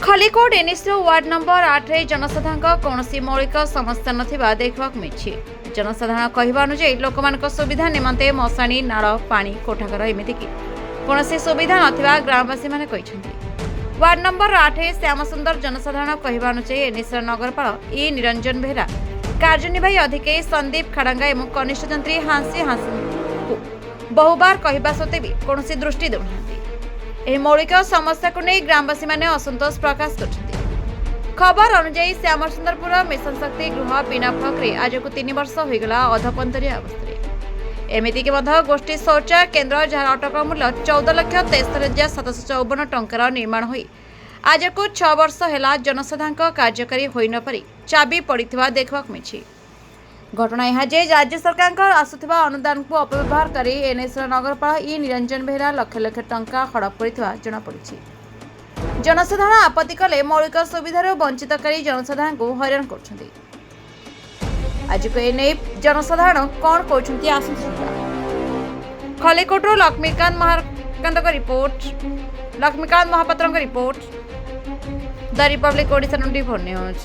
Khallikote NSO ward number 8 रे जनसाधारण कौन मौलिक समस्या नथिबा देखा मिली। जनसाधारण कहवा अनुଯାयी लोक सुविधा निमंते मशाणी नाल पानी कोठाघर एमतीक कौन सुविधा नथिबा ग्रामवासी माने कहिसेंति। वार्ड नंबर 8 श्याम सुंदर जनसाधारण कहवा अनुଯାयी एनएसओ नगरपाल ई निरंजन बेहरा कार्यनिर्वाही अधिकारी संदीप खड़ंगा एवं कनिष्ठ जंत्री हांसी को बहुबार कहवा सत्वे भी कौन दृष्टि देना मौलिक समस्या को नहीं ग्रामवासी माने असंतोष प्रकाश कर। खबर अनुଯାयी श्याम सुंदरपुर मिशन शक्ति गृह बिना फक्रे आज को 3 वर्ष होगला अधपंतरिया अवस्था एमतीक गोष्ठी शौचालय केन्द्र जहां अटक मूल्य 14,73,754 टंकार निर्माण हो आज को 6 वर्ष है जनसाधारण कार्यकारी हो न पारि चाबी पड़ा देखा मिली। घटना यह जे राज्य सरकार आसुथिबा अनुदान को अपव्यवहार कर एनएसओ नगरपाल ई निरंजन बेहरा लक्ष लक्ष टंका हड़प कर जनापड़ी। जनसाधारण आपत्ति कले मौलिक सुविधार वंचित कर जनसाधारण को हैरान कर। आज को एने जनसाधारण कौन कहते आसुथिबा खलिकोटरू Laxmikant Mahapatra report the Republic Odisha 24 news.